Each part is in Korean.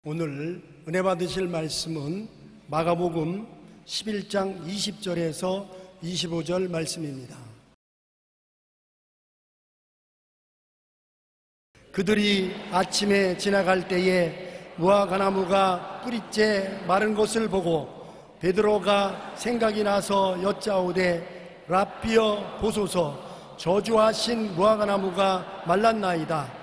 오늘 은혜 받으실 말씀은 마가복음 11장 20절에서 25절 말씀입니다. 그들이 아침에 지나갈 때에 무화과나무가 뿌리째 마른 것을 보고 베드로가 생각이 나서 여짜오되 랍비여 보소서, 저주하신 무화과나무가 말랐나이다.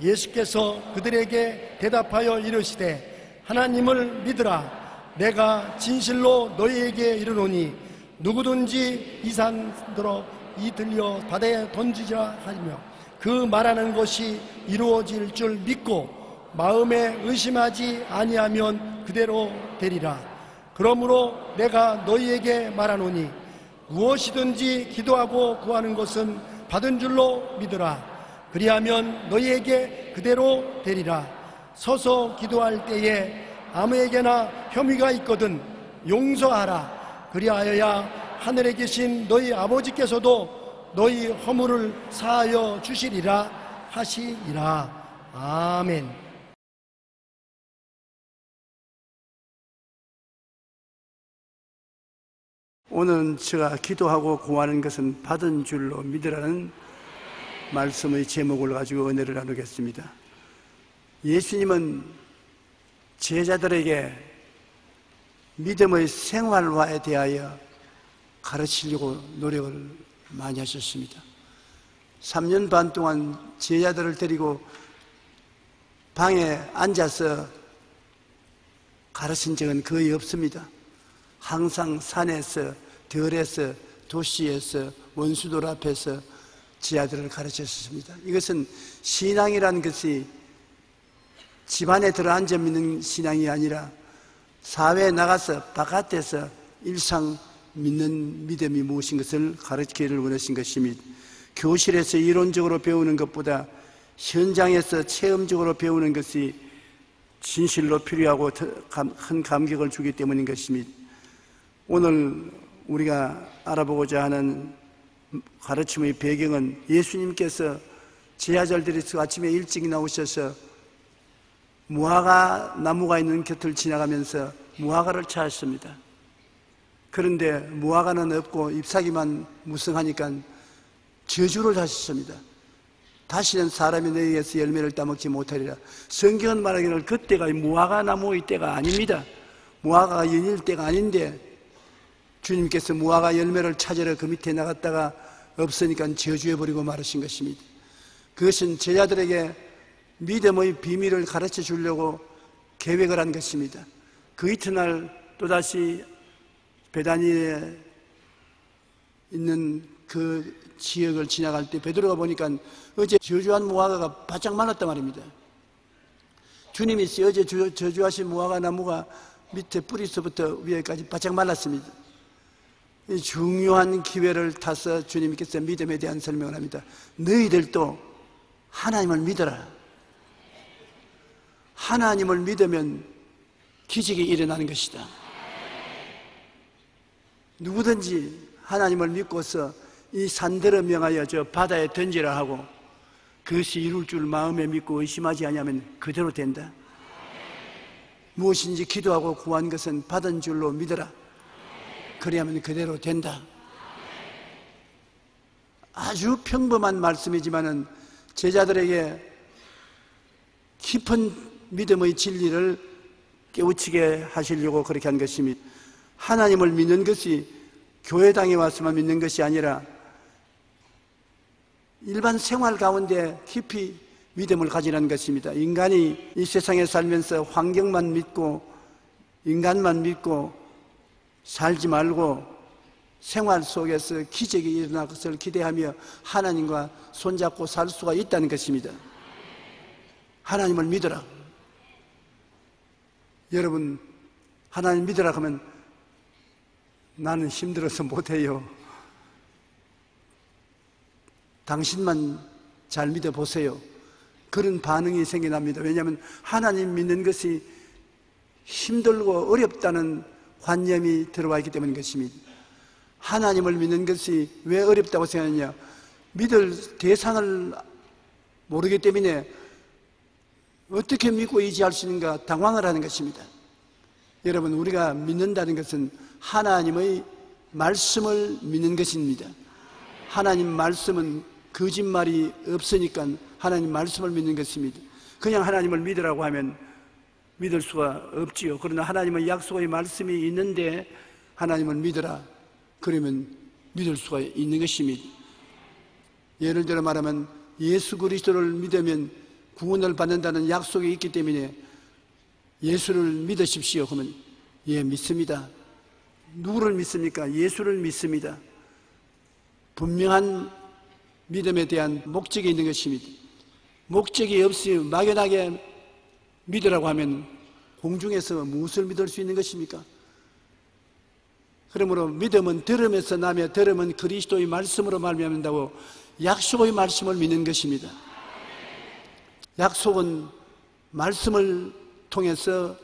예수께서 그들에게 대답하여 이르시되 하나님을 믿으라. 내가 진실로 너희에게 이르노니 누구든지 이 산들어 이 들려 바다에 던지자 하며 그 말하는 것이 이루어질 줄 믿고 마음에 의심하지 아니하면 그대로 되리라. 그러므로 내가 너희에게 말하노니 무엇이든지 기도하고 구하는 것은 받은 줄로 믿으라. 그리하면 너희에게 그대로 되리라. 서서 기도할 때에 아무에게나 혐의가 있거든 용서하라. 그리하여야 하늘에 계신 너희 아버지께서도 너희 허물을 사하여 주시리라 하시리라. 아멘. 오늘은 제가 기도하고 구하는 것은 받은 줄로 믿으라는 말씀의 제목을 가지고 은혜를 나누겠습니다. 예수님은 제자들에게 믿음의 생활화에 대하여 가르치려고 노력을 많이 하셨습니다. 3년 반 동안 제자들을 데리고 방에 앉아서 가르친 적은 거의 없습니다. 항상 산에서, 들에서, 도시에서, 원수들 앞에서 제자들을 가르쳤습니다. 이것은 신앙이라는 것이 집안에 들어앉아 믿는 신앙이 아니라 사회에 나가서 바깥에서 일상 믿는 믿음이 무엇인 것을 가르치기를 원하신 것입니다. 교실에서 이론적으로 배우는 것보다 현장에서 체험적으로 배우는 것이 진실로 필요하고 큰 감격을 주기 때문인 것입니다. 오늘 우리가 알아보고자 하는 가르침의 배경은 예수님께서 제자들이 아침에 일찍 나오셔서 무화과 나무가 있는 곁을 지나가면서 무화과를 찾았습니다. 그런데 무화과는 없고 잎사귀만 무성하니까 저주를 하셨습니다. 다시는 사람이 너희에게서 열매를 따먹지 못하리라. 성경은 말하기를 그때가 무화과 나무의 때가 아닙니다. 무화과가 연일 때가 아닌데 주님께서 무화과 열매를 찾으러 그 밑에 나갔다가 없으니까 저주해버리고 말하신 것입니다. 그것은 제자들에게 믿음의 비밀을 가르쳐 주려고 계획을 한 것입니다. 그 이튿날 또다시 베다니에 있는 그 지역을 지나갈 때 베드로가 보니까 어제 저주한 무화과가 바짝 말랐단 말입니다. 주님이 어제 저주하신 무화과 나무가 밑에 뿌리서부터 위에까지 바짝 말랐습니다. 중요한 기회를 타서 주님께서 믿음에 대한 설명을 합니다. 너희들도 하나님을 믿어라. 하나님을 믿으면 기적이 일어나는 것이다. 누구든지 하나님을 믿고서 이 산들을 명하여 저 바다에 던지라 하고 그것이 이룰 줄 마음에 믿고 의심하지 아니하면 그대로 된다. 무엇인지 기도하고 구한 것은 받은 줄로 믿어라. 그래야만 그대로 된다. 아주 평범한 말씀이지만은 제자들에게 깊은 믿음의 진리를 깨우치게 하시려고 그렇게 한 것입니다. 하나님을 믿는 것이 교회당에 와서만 믿는 것이 아니라 일반 생활 가운데 깊이 믿음을 가지라는 것입니다. 인간이 이 세상에 살면서 환경만 믿고 인간만 믿고 살지 말고 생활 속에서 기적이 일어날 것을 기대하며 하나님과 손잡고 살 수가 있다는 것입니다. 하나님을 믿어라. 여러분, 하나님 믿으라 하면 나는 힘들어서 못해요. 당신만 잘 믿어보세요. 그런 반응이 생겨납니다. 왜냐하면 하나님 믿는 것이 힘들고 어렵다는 관념이 들어와 있기 때문인 것입니다. 하나님을 믿는 것이 왜 어렵다고 생각하느냐? 믿을 대상을 모르기 때문에 어떻게 믿고 의지할 수 있는가 당황을 하는 것입니다. 여러분, 우리가 믿는다는 것은 하나님의 말씀을 믿는 것입니다. 하나님 말씀은 거짓말이 없으니까 하나님 말씀을 믿는 것입니다. 그냥 하나님을 믿으라고 하면 믿을 수가 없지요. 그러나 하나님의 약속의 말씀이 있는데 하나님을 믿으라 그러면 믿을 수가 있는 것입니다. 예를 들어 말하면 예수 그리스도를 믿으면 구원을 받는다는 약속이 있기 때문에 예수를 믿으십시오. 그러면 예, 믿습니다. 누구를 믿습니까? 예수를 믿습니다. 분명한 믿음에 대한 목적이 있는 것입니다. 목적이 없이 막연하게 믿으라고 하면 공중에서 무엇을 믿을 수 있는 것입니까? 그러므로 믿음은 들음에서 나며 들음은 그리스도의 말씀으로 말미암는다고 약속의 말씀을 믿는 것입니다. 약속은 말씀을 통해서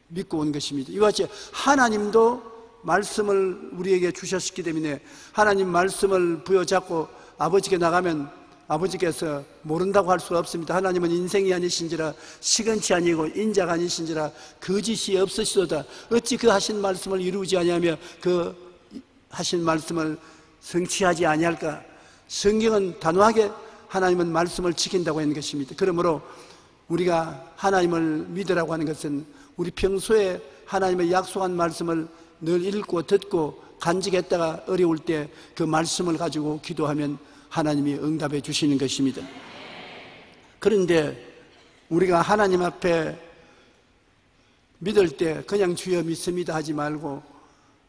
믿고 온 것입니다. 이와 같이 하나님도 말씀을 우리에게 주셨기 때문에 하나님 말씀을 부여잡고 아버지께 나가면 아버지께서 모른다고 할 수가 없습니다. 하나님은 인생이 아니신지라 시건치 아니고 인자가 아니신지라 거짓이 없으시도다. 어찌 그 하신 말씀을 이루지 아니하며 그 하신 말씀을 성취하지 아니할까? 성경은 단호하게 하나님은 말씀을 지킨다고 하는 것입니다. 그러므로 우리가 하나님을 믿으라고 하는 것은 우리 평소에 하나님의 약속한 말씀을 늘 읽고 듣고 간직했다가 어려울 때 그 말씀을 가지고 기도하면 하나님이 응답해 주시는 것입니다. 그런데 우리가 하나님 앞에 믿을 때 그냥 주여 믿습니다 하지 말고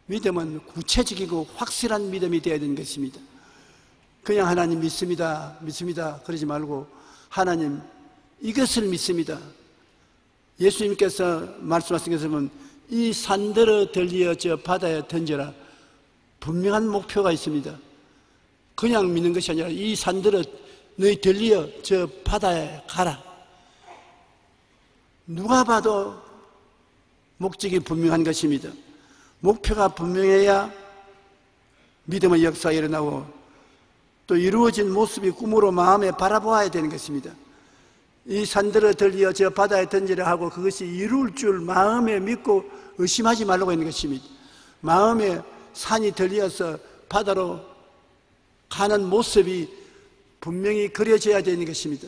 믿음은 구체적이고 확실한 믿음이 되어야 되는 것입니다. 그냥 하나님 믿습니다 그러지 말고 하나님 이것을 믿습니다. 예수님께서 말씀하신 것을 보면 이 산들을 들리어 저 바다에 던져라. 분명한 목표가 있습니다. 그냥 믿는 것이 아니라 이 산들을 너희 들리어 저 바다에 가라. 누가 봐도 목적이 분명한 것입니다. 목표가 분명해야 믿음의 역사가 일어나고 또 이루어진 모습이 꿈으로 마음에 바라보아야 되는 것입니다. 이 산들을 들리어 저 바다에 던지라 하고 그것이 이룰 줄 마음에 믿고 의심하지 말라고 하는 것입니다. 마음에 산이 들리어서 바다로 가는 모습이 분명히 그려져야 되는 것입니다.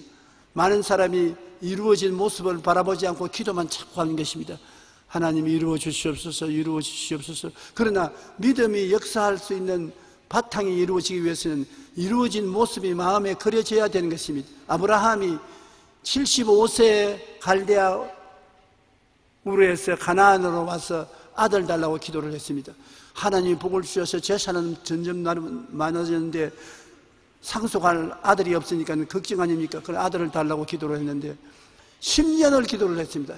많은 사람이 이루어진 모습을 바라보지 않고 기도만 자꾸 하는 것입니다. 하나님이 이루어 주시옵소서, 이루어 주시옵소서. 그러나 믿음이 역사할 수 있는 바탕이 이루어지기 위해서는 이루어진 모습이 마음에 그려져야 되는 것입니다. 아브라함이 75세에 갈대아 우르에서 가나안으로 와서 아들 달라고 기도를 했습니다. 하나님이 복을 주셔서 재산은 점점 많아졌는데 상속할 아들이 없으니까 걱정 아닙니까? 그 아들을 달라고 기도를 했는데 10년을 기도를 했습니다.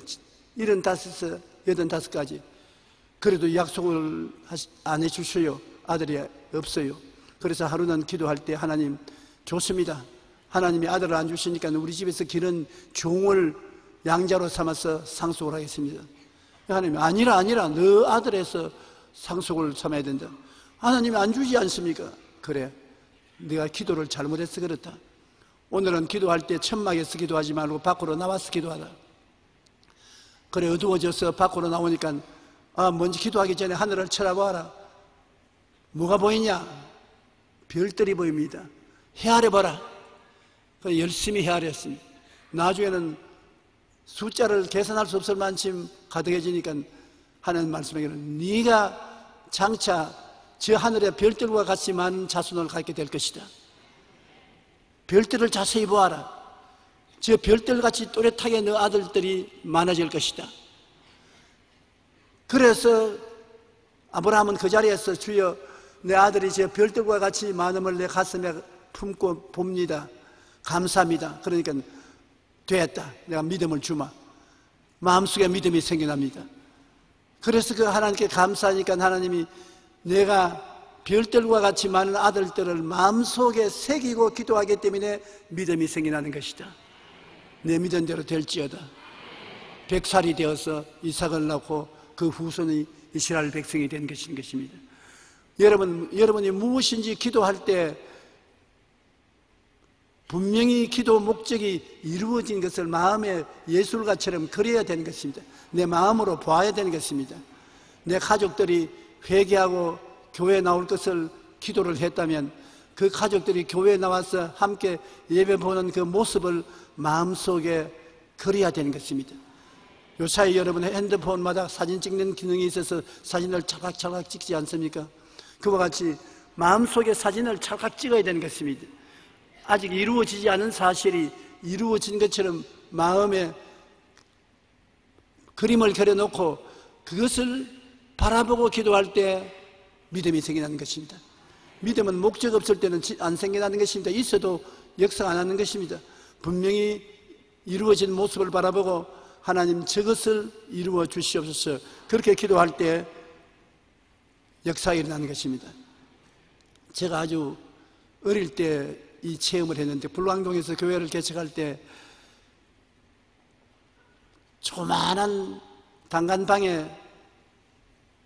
75에서 85까지. 그래도 약속을 안 해주셔요. 아들이 없어요. 그래서 하루는 기도할 때 하나님 좋습니다. 하나님이 아들을 안 주시니까 우리 집에서 기른 종을 양자로 삼아서 상속을 하겠습니다. 하나님 아니라 너 아들에서 상속을 삼아야 된다. 하나님이 안 주지 않습니까? 그래, 네가 기도를 잘못해서 그렇다. 오늘은 기도할 때 천막에서 기도하지 말고 밖으로 나와서 기도하라. 그래, 어두워져서 밖으로 나오니까 먼저 기도하기 전에 하늘을 쳐다봐라. 뭐가 보이냐? 별들이 보입니다. 헤아려봐라. 그래서 열심히 헤아렸습니다. 나중에는 숫자를 계산할 수 없을 만큼 가득해지니까 하나님 말씀하기를 네가 장차 저 하늘의 별들과 같이 많은 자손을 갖게 될 것이다. 별들을 자세히 보아라. 저 별들같이 또렷하게 너 아들들이 많아질 것이다. 그래서 아브라함은 그 자리에서 주여 내 아들이 저 별들과 같이 많음을 내 가슴에 품고 봅니다. 감사합니다. 그러니까 됐다. 내가 믿음을 주마. 마음속에 믿음이 생겨납니다. 그래서 그 하나님께 감사하니까 하나님이 내가 별들과 같이 많은 아들들을 마음속에 새기고 기도하기 때문에 믿음이 생겨나는 것이다. 내 믿은 대로 될지어다. 100살이 되어서 이삭을 낳고 그 후손이 이스라엘 백성이 된 것입니다. 여러분이 무엇인지 기도할 때 분명히 기도 목적이 이루어진 것을 마음의 예술가처럼 그려야 되는 것입니다. 내 마음으로 보아야 되는 것입니다. 내 가족들이 회개하고 교회에 나올 것을 기도를 했다면 그 가족들이 교회에 나와서 함께 예배 보는 그 모습을 마음속에 그려야 되는 것입니다. 요사이 여러분 핸드폰마다 사진 찍는 기능이 있어서 사진을 찰칵찰칵 찍지 않습니까? 그와 같이 마음속에 사진을 찰칵 찍어야 되는 것입니다. 아직 이루어지지 않은 사실이 이루어진 것처럼 마음에 그림을 그려놓고 그것을 바라보고 기도할 때 믿음이 생겨나는 것입니다. 믿음은 목적 없을 때는 안 생겨나는 것입니다. 있어도 역사 안 하는 것입니다. 분명히 이루어진 모습을 바라보고 하나님 저것을 이루어 주시옵소서, 그렇게 기도할 때 역사가 일어나는 것입니다. 제가 아주 어릴 때 이 체험을 했는데, 불광동에서 교회를 개척할 때 조그마한 단간방에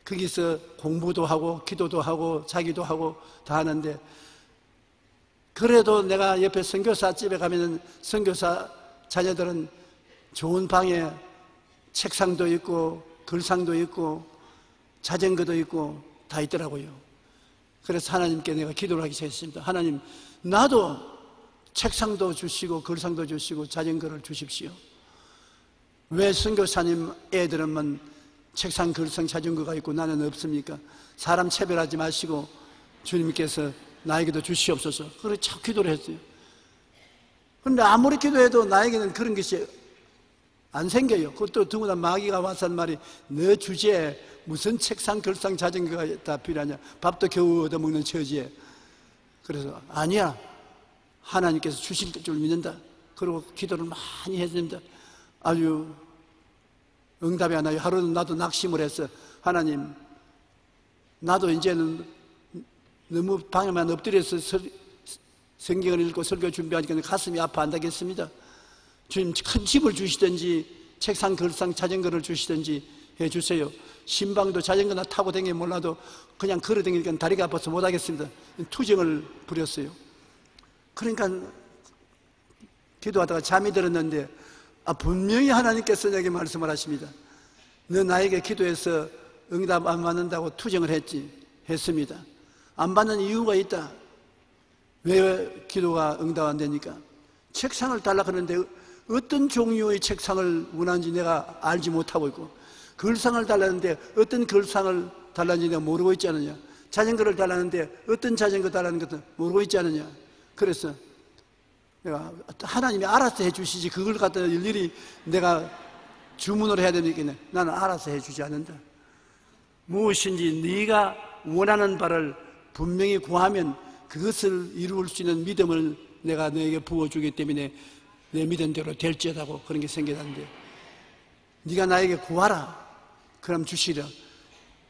거기서 공부도 하고 기도도 하고 자기도 하고 다 하는데, 그래도 내가 옆에 선교사 집에 가면 선교사 자녀들은 좋은 방에 책상도 있고 글상도 있고 자전거도 있고 다 있더라고요. 그래서 하나님께 내가 기도를 하기 시작했습니다. 하나님, 나도 책상도 주시고 글상도 주시고 자전거를 주십시오. 왜 선교사님 애들은 책상, 글상, 자전거가 있고 나는 없습니까? 사람 차별하지 마시고 주님께서 나에게도 주시옵소서. 그렇게 자꾸 기도를 했어요. 그런데 아무리 기도해도 나에게는 그런 것이 안 생겨요. 그것도 더구나 마귀가 와서 한 말이, 너 주제에 무슨 책상, 글상, 자전거가 다 필요하냐, 밥도 겨우 얻어먹는 처지에. 그래서 아니야, 하나님께서 주실 줄 믿는다. 그리고 기도를 많이 했습니다. 아주 응답이 안 나요. 하루는 나도 낙심을 했어. 하나님, 나도 이제는 너무 방에만 엎드려서 성경을 읽고 설교 준비하니까 가슴이 아파 안 되겠습니다. 주님, 큰 집을 주시든지 책상, 글상, 자전거를 주시든지 해주세요. 신방도 자전거나 타고 다니면 몰라도 그냥 걸어 다니니까 다리가 아파서 못 하겠습니다. 투정을 부렸어요. 그러니까 기도하다가 잠이 들었는데, 분명히 하나님께서 내게 말씀을 하십니다. 너 나에게 기도해서 응답 안 받는다고 투정을 했습니다. 안 받는 이유가 있다. 왜 기도가 응답 안 되니까? 책상을 달라 그러는데 어떤 종류의 책상을 원하는지 내가 알지 못하고 있고, 글상을 달라는데 어떤 글상을 달라는지 내가 모르고 있지 않느냐, 자전거를 달라는데 어떤 자전거 달라는 것도 모르고 있지 않느냐. 그래서 내가, 하나님이 알아서 해주시지 그걸 갖다 일일이 내가 주문을 해야 되니까 나는 알아서 해주지 않는다. 무엇인지 네가 원하는 바를 분명히 구하면 그것을 이룰 수 있는 믿음을 내가 너에게 부어주기 때문에 내 믿음대로 될지어다고 그런 게 생겨났는데, 네가 나에게 구하라, 그럼 주시라.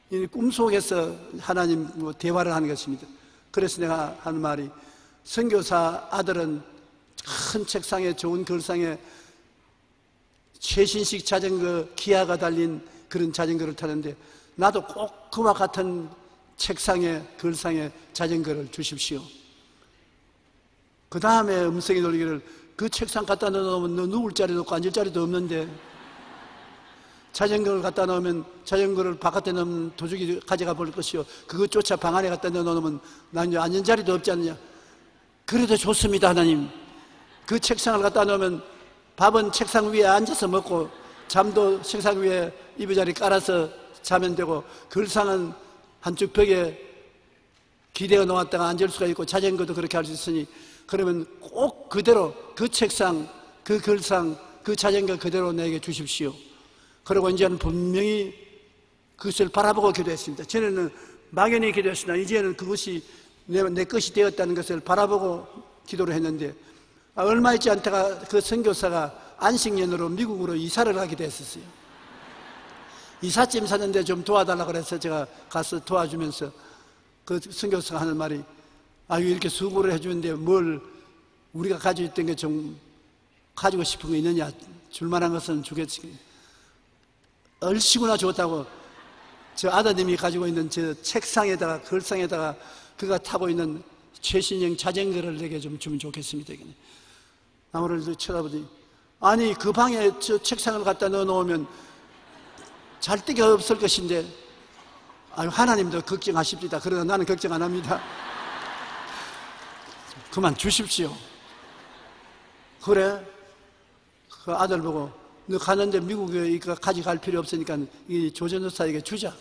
이 꿈속에서 하나님 대화를 하는 것입니다. 그래서 내가 하는 말이, 선교사 아들은 큰 책상에 좋은 글상에 최신식 자전거 기아가 달린 그런 자전거를 타는데, 나도 꼭 그와 같은 책상에 글상에 자전거를 주십시오. 그 다음에 음성이 돌리기를, 그 책상 갖다 놓으면 너 누울 자리도 없고 앉을 자리도 없는데, 자전거를 갖다 놓으면 자전거를 바깥에 놓으면 도둑이 가져가 볼 것이요, 그것조차 방 안에 갖다 놓으면 난 이제 앉은 자리도 없지 않느냐. 그래도 좋습니다. 하나님, 그 책상을 갖다 놓으면 밥은 책상 위에 앉아서 먹고 잠도 책상 위에 이부자리 깔아서 자면 되고, 글상은 한쪽 벽에 기대어 놓았다가 앉을 수가 있고 자전거도 그렇게 할 수 있으니, 그러면 꼭 그대로 그 책상, 그 글상, 그 자전거 그대로 내게 주십시오. 그리고 이제는 분명히 그것을 바라보고 기도했습니다. 전에는 막연히 기도했으나 이제는 그것이 내 것이 되었다는 것을 바라보고 기도를 했는데, 얼마 있지 않다가 그 선교사가 안식년으로 미국으로 이사를 가게 됐었어요. 이삿짐 사는데 좀 도와달라고 그래서 제가 가서 도와주면서 그 선교사가 하는 말이, 이렇게 수고를 해주는데 뭘 우리가 가지고 있던 게 좀 가지고 싶은 거 있느냐, 줄만한 것은 주겠지. 얼씨구나 좋다고 저 아드님이 가지고 있는 저 책상에다가 글상에다가 그가 타고 있는 최신형 자전거를 내게 좀 주면 좋겠습니다. 나무를 쳐다보더니, 아니 그 방에 저 책상을 갖다 넣어놓으면 잘 데가 없을 것인데, 아유, 하나님도 걱정하십니다. 그러나 나는 걱정 안 합니다. 그만 주십시오. 그래, 그 아들 보고, 너 가는데 미국에 이거 가져갈 필요 없으니까 이 조전도사에게 주자.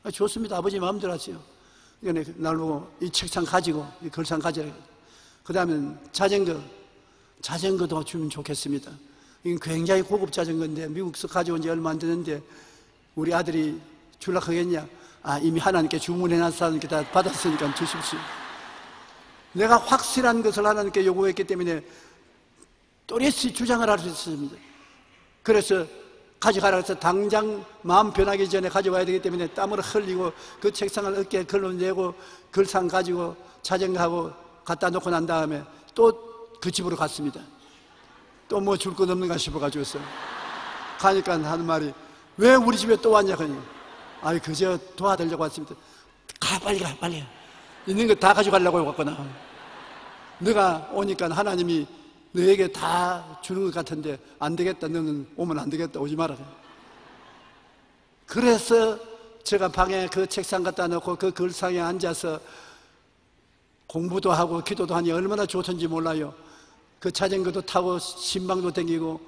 아, 좋습니다. 아버지 마음대로 하세요. 그러니까 날 보고 이 책상 가지고 이 걸상 가져라. 그 다음엔 자전거도 주면 좋겠습니다. 이건 굉장히 고급 자전거인데 미국에서 가져온 지 얼마 안 되는데 우리 아들이 줄라 하겠냐? 아, 이미 하나님께 주문해놨어. 하나님께 다 받았으니까 주십시오. 내가 확실한 것을 하나님께 요구했기 때문에 또렷이 주장을 할 수 있습니다. 그래서 가져가라 해서 당장 마음 변하기 전에 가져와야 되기 때문에 땀을 흘리고 그 책상을 어깨에 걸러내고 걸상 가지고 자전거하고 갖다 놓고 난 다음에 또 그 집으로 갔습니다. 또 뭐 줄 것 없는가 싶어가지고서 가니까 하는 말이, 왜 우리 집에 또 왔냐 그니, 아이 그저 도와드리려고 왔습니다. 가, 빨리 가, 빨리. 있는 거 다 가져가려고 왔구나. 너가 오니까 하나님이 너에게 다 주는 것 같은데 안 되겠다. 너는 오면 안 되겠다. 오지 마라. 그래서 제가 방에 그 책상 갖다 놓고 그 걸상에 앉아서 공부도 하고 기도도 하니 얼마나 좋던지 몰라요. 그 자전거도 타고 신방도 다니고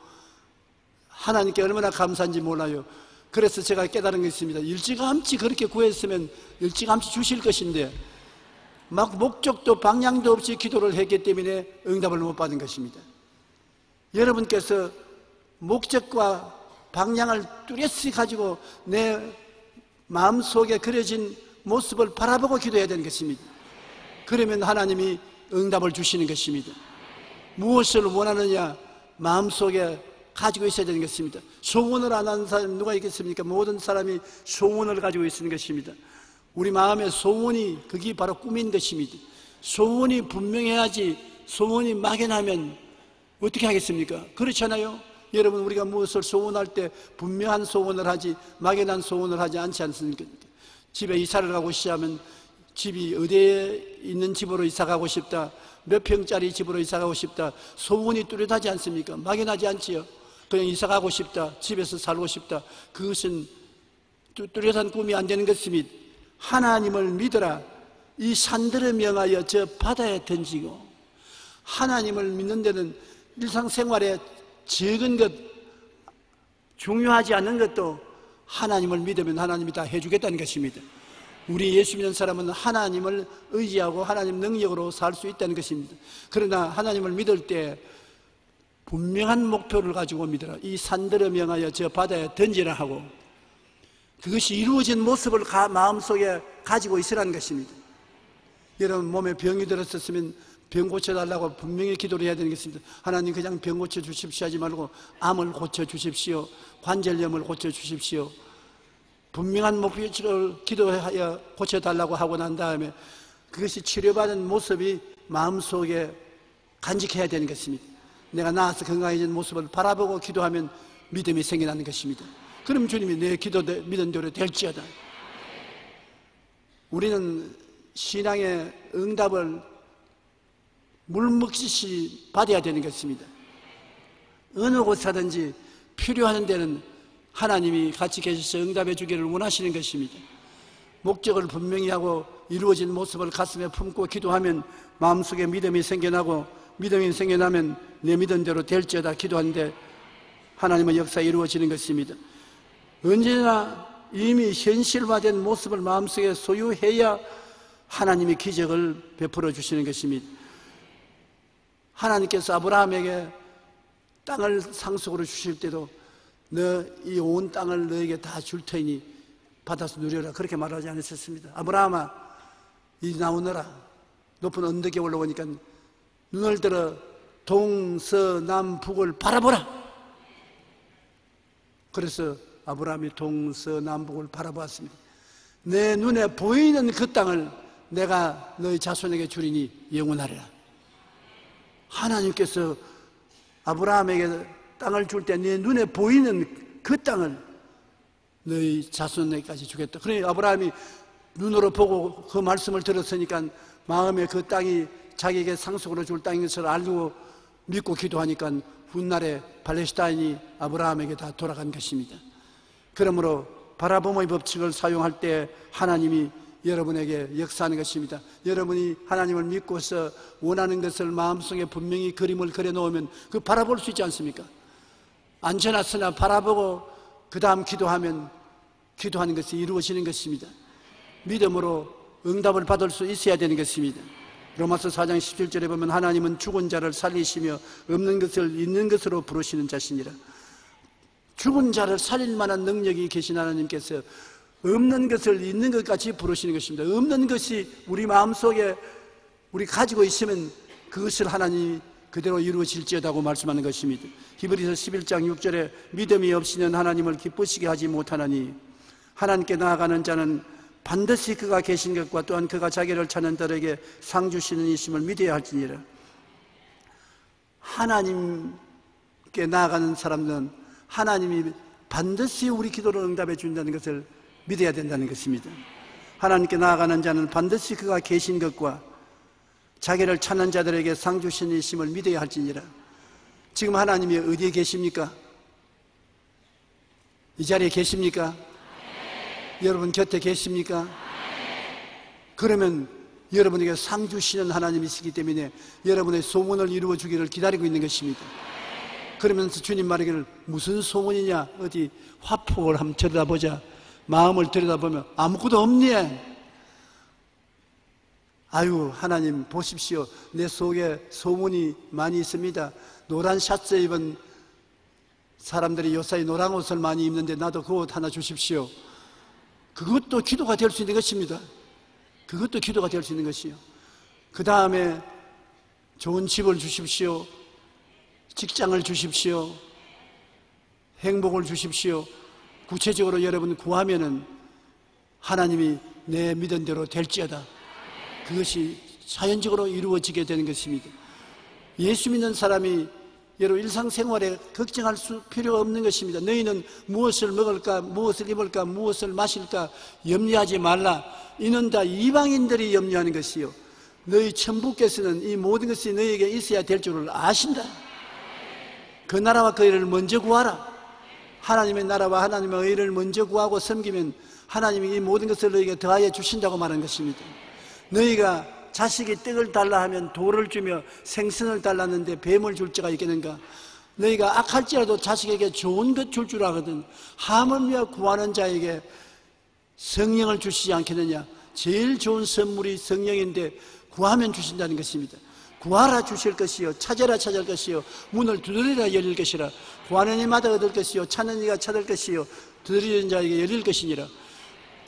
하나님께 얼마나 감사한지 몰라요. 그래서 제가 깨달은 게 있습니다. 일찌감치 그렇게 구했으면 일찌감치 주실 것인데 막 목적도 방향도 없이 기도를 했기 때문에 응답을 못 받은 것입니다. 여러분께서 목적과 방향을 뚜렷이 가지고 내 마음속에 그려진 모습을 바라보고 기도해야 되는 것입니다. 그러면 하나님이 응답을 주시는 것입니다. 무엇을 원하느냐 마음속에 가지고 있어야 되는 것입니다. 소원을 안 하는 사람 누가 있겠습니까? 모든 사람이 소원을 가지고 있는 것입니다. 우리 마음의 소원이 그게 바로 꿈인 것입니다. 소원이 분명해야지 소원이 막연하면 어떻게 하겠습니까? 그렇잖아요. 여러분, 우리가 무엇을 소원할 때 분명한 소원을 하지 막연한 소원을 하지 않지 않습니까? 집에 이사를 가고 싶으면 집이 어디에 있는 집으로 이사 가고 싶다, 몇 평짜리 집으로 이사 가고 싶다, 소원이 뚜렷하지 않습니까? 막연하지 않지요. 그냥 이사 가고 싶다, 집에서 살고 싶다, 그것은 뚜렷한 꿈이 안 되는 것입니다. 하나님을 믿어라. 이 산들을 명하여 저 바다에 던지고, 하나님을 믿는 데는 일상생활에 적은 것, 중요하지 않은 것도 하나님을 믿으면 하나님이 다 해주겠다는 것입니다. 우리 예수 믿는 사람은 하나님을 의지하고 하나님 능력으로 살 수 있다는 것입니다. 그러나 하나님을 믿을 때 분명한 목표를 가지고 믿어라. 이 산들을 명하여 저 바다에 던지라 하고, 그것이 이루어진 모습을 마음속에 가지고 있으라는 것입니다. 여러분, 몸에 병이 들었었으면 병 고쳐달라고 분명히 기도를 해야 되는 것입니다. 하나님, 그냥 병 고쳐주십시오 하지 말고 암을 고쳐주십시오, 관절염을 고쳐주십시오, 분명한 목표를 기도하여 고쳐달라고 하고 난 다음에 그것이 치료받은 모습이 마음속에 간직해야 되는 것입니다. 내가 나아서 건강해진 모습을 바라보고 기도하면 믿음이 생겨나는 것입니다. 그럼 주님이 내 기도 믿은 대로 될지어다. 우리는 신앙의 응답을 물먹듯이 받아야 되는 것입니다. 어느 곳사든지 필요한 데는 하나님이 같이 계셔서 응답해 주기를 원하시는 것입니다. 목적을 분명히 하고 이루어진 모습을 가슴에 품고 기도하면 마음속에 믿음이 생겨나고, 믿음이 생겨나면 내 믿은 대로 될지어다 기도하는데 하나님의 역사가 이루어지는 것입니다. 언제나 이미 현실화된 모습을 마음속에 소유해야 하나님이 기적을 베풀어 주시는 것입니다. 하나님께서 아브라함에게 땅을 상속으로 주실 때도 너 이 온 땅을 너에게 다 줄 테니 받아서 누려라, 그렇게 말하지 않으셨습니다. 아브라함아, 이리 나오너라. 높은 언덕에 올라오니까 눈을 들어 동서남북을 바라보라. 그래서 아브라함이 동서남북을 바라보았습니다. 내 눈에 보이는 그 땅을 내가 너희 자손에게 주리니 영원하리라. 하나님께서 아브라함에게 땅을 줄 때 내 눈에 보이는 그 땅을 너희 자손에게까지 주겠다. 그러니 아브라함이 눈으로 보고 그 말씀을 들었으니까 마음에 그 땅이 자기에게 상속으로 줄 땅인 것을 알고 믿고 기도하니까 훗날에 팔레스타인이 아브라함에게 다 돌아간 것입니다. 그러므로 바라봄의 법칙을 사용할 때 하나님이 여러분에게 역사하는 것입니다. 여러분이 하나님을 믿고서 원하는 것을 마음속에 분명히 그림을 그려놓으면 그 바라볼 수 있지 않습니까? 앉혀놨으나 바라보고 그 다음 기도하면 기도하는 것이 이루어지는 것입니다. 믿음으로 응답을 받을 수 있어야 되는 것입니다. 로마서 4장 17절에 보면 하나님은 죽은 자를 살리시며 없는 것을 있는 것으로 부르시는 자시니라. 죽은 자를 살릴 만한 능력이 계신 하나님께서 없는 것을 있는 것 같이 부르시는 것입니다. 없는 것이 우리 마음속에 우리 가지고 있으면 그것을 하나님이 그대로 이루어질지어다고 말씀하는 것입니다. 히브리서 11장 6절에 믿음이 없이는 하나님을 기쁘시게 하지 못하나니 하나님께 나아가는 자는 반드시 그가 계신 것과 또한 그가 자기를 찾는 자에게 상 주시는 이심을 믿어야 할지니라. 하나님께 나아가는 사람들은 하나님이 반드시 우리 기도를 응답해 준다는 것을 믿어야 된다는 것입니다. 하나님께 나아가는 자는 반드시 그가 계신 것과 자기를 찾는 자들에게 상 주시는 이심을 믿어야 할지니라. 지금 하나님이 어디에 계십니까? 이 자리에 계십니까? 여러분 곁에 계십니까? 그러면 여러분에게 상 주시는 하나님이시기 때문에 여러분의 소원을 이루어 주기를 기다리고 있는 것입니다. 그러면서 주님 말하기를 무슨 소원이냐? 어디 화폭을 한번 들여다보자. 마음을 들여다보면 아무것도 없니? 아유, 하나님 보십시오. 내 속에 소원이 많이 있습니다. 노란 셔츠 입은 사람들이 요사이 노란 옷을 많이 입는데 나도 그 옷 하나 주십시오. 그것도 기도가 될 수 있는 것입니다. 그것도 기도가 될 수 있는 것이요. 그 다음에 좋은 집을 주십시오. 직장을 주십시오. 행복을 주십시오. 구체적으로 여러분 구하면은 하나님이 내 믿은 대로 될지어다. 그것이 자연적으로 이루어지게 되는 것입니다. 예수 믿는 사람이 여러분 일상생활에 걱정할 필요 없는 것입니다. 너희는 무엇을 먹을까, 무엇을 입을까, 무엇을 마실까 염려하지 말라. 이는 다 이방인들이 염려하는 것이요 너희 천부께서는 이 모든 것이 너희에게 있어야 될 줄을 아신다. 그 나라와 그 의를 먼저 구하라. 하나님의 나라와 하나님의 의를 먼저 구하고 섬기면 하나님이 이 모든 것을 너희에게 더하여 주신다고 말하는 것입니다. 너희가 자식이 떡을 달라 하면 돌을 주며 생선을 달랐는데 뱀을 줄 자가 있겠는가? 너희가 악할지라도 자식에게 좋은 것 줄 줄 알거든 하물며 구하는 자에게 성령을 주시지 않겠느냐? 제일 좋은 선물이 성령인데 구하면 주신다는 것입니다. 구하라 주실 것이요 찾아라 찾을 것이요 문을 두드리라 열릴 것이라. 구하는 이마다 얻을 것이요 찾는 이가 찾을 것이요 두드리는 자에게 열릴 것이니라.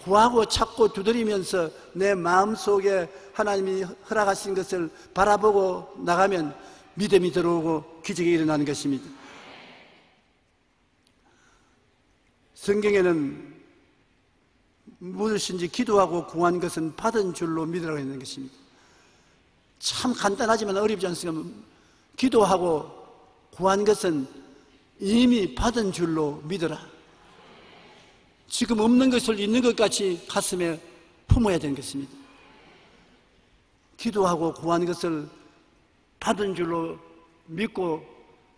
구하고 찾고 두드리면서 내 마음속에 하나님이 허락하신 것을 바라보고 나가면 믿음이 들어오고 기적이 일어나는 것입니다. 성경에는 무엇인지 기도하고 구한 것은 받은 줄로 믿으라고 있는 것입니다. 참 간단하지만 어렵지 않습니까? 기도하고 구한 것은 이미 받은 줄로 믿어라. 지금 없는 것을 있는 것 같이 가슴에 품어야 되는 것입니다. 기도하고 구한 것을 받은 줄로 믿고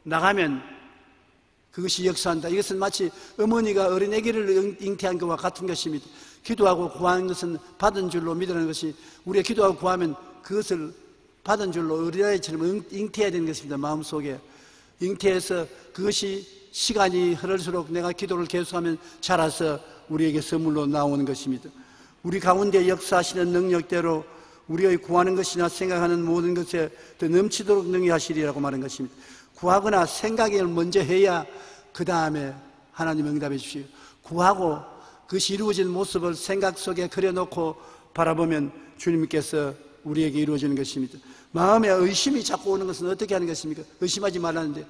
나가면 그것이 역사한다. 이것은 마치 어머니가 어린애기를 잉태한 것과 같은 것입니다. 기도하고 구한 것은 받은 줄로 믿으라는 것이 우리가 기도하고 구하면 그것을 받은 줄로 어린아이처럼 잉태해야 되는 것입니다. 마음속에 잉태해서 그것이 시간이 흐를수록 내가 기도를 계속하면 자라서 우리에게 선물로 나오는 것입니다. 우리 가운데 역사하시는 능력대로 우리의 구하는 것이나 생각하는 모든 것에 더 넘치도록 능히하시리라고 말한 것입니다. 구하거나 생각을 먼저 해야 그 다음에 하나님 응답해 주시오. 구하고 그것이 이루어진 모습을 생각 속에 그려놓고 바라보면 주님께서 우리에게 이루어지는 것입니다. 마음에 의심이 자꾸 오는 것은 어떻게 하는 것입니까? 의심하지 말라는데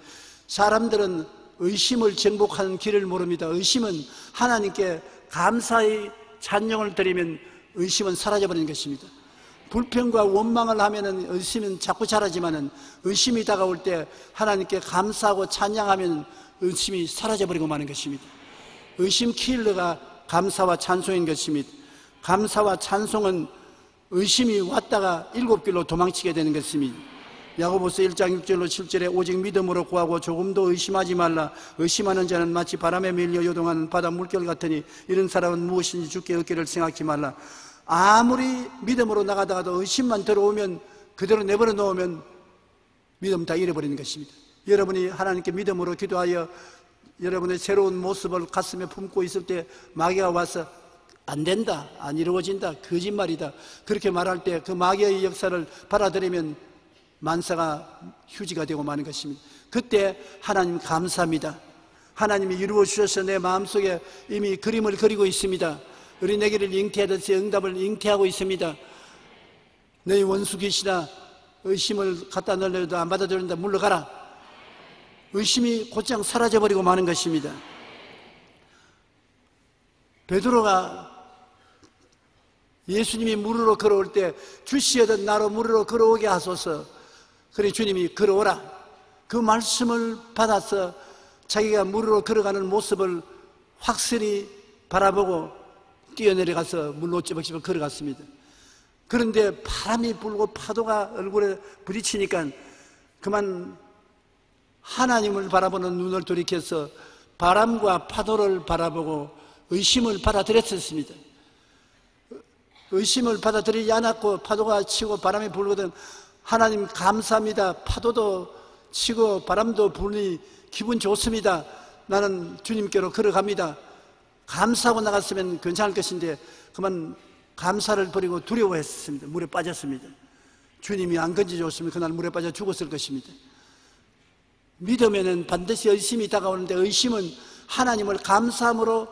사람들은 의심을 정복하는 길을 모릅니다. 의심은 하나님께 감사의 찬양을 드리면 의심은 사라져버리는 것입니다. 불평과 원망을 하면 의심은 자꾸 자라지만 의심이 다가올 때 하나님께 감사하고 찬양하면 의심이 사라져버리고 마는 것입니다. 의심 킬러가 감사와 찬송인 것입니다. 감사와 찬송은 의심이 왔다가 7길로 도망치게 되는 것입니다. 야고보서 1장 6절로 7절에 오직 믿음으로 구하고 조금도 의심하지 말라. 의심하는 자는 마치 바람에 밀려 요동하는 바다 물결 같으니 이런 사람은 무엇인지 주께 얻기를 생각지 말라. 아무리 믿음으로 나가다가도 의심만 들어오면 그대로 내버려 놓으면 믿음 다 잃어버리는 것입니다. 여러분이 하나님께 믿음으로 기도하여 여러분의 새로운 모습을 가슴에 품고 있을 때 마귀가 와서 안 된다, 안 이루어진다, 거짓말이다 그렇게 말할 때 그 마귀의 역사를 받아들이면 만사가 휴지가 되고 마는 것입니다. 그때 하나님 감사합니다. 하나님이 이루어 주셔서 내 마음속에 이미 그림을 그리고 있습니다. 어린애기를 잉태하듯이 응답을 잉태하고 있습니다. 너희 원수 귀신아, 의심을 갖다 넣으려도 안 받아들인다, 물러가라. 의심이 곧장 사라져버리고 마는 것입니다. 베드로가 예수님이 물으러 걸어올 때 주시하던 나로 물으러 걸어오게 하소서. 그래 주님이 걸어오라. 그 말씀을 받아서 자기가 물으러 걸어가는 모습을 확실히 바라보고 뛰어내려가서 물로 찌벅찌벅 걸어갔습니다. 그런데 바람이 불고 파도가 얼굴에 부딪히니까 그만 하나님을 바라보는 눈을 돌이켜서 바람과 파도를 바라보고 의심을 받아들였었습니다. 의심을 받아들이지 않았고 파도가 치고 바람이 불거든 하나님 감사합니다. 파도도 치고 바람도 부니 기분 좋습니다. 나는 주님께로 걸어갑니다. 감사하고 나갔으면 괜찮을 것인데 그만 감사를 버리고 두려워했습니다. 물에 빠졌습니다. 주님이 안 건져줬으면 그날 물에 빠져 죽었을 것입니다. 믿음에는 반드시 의심이 다가오는데 의심은 하나님을 감사함으로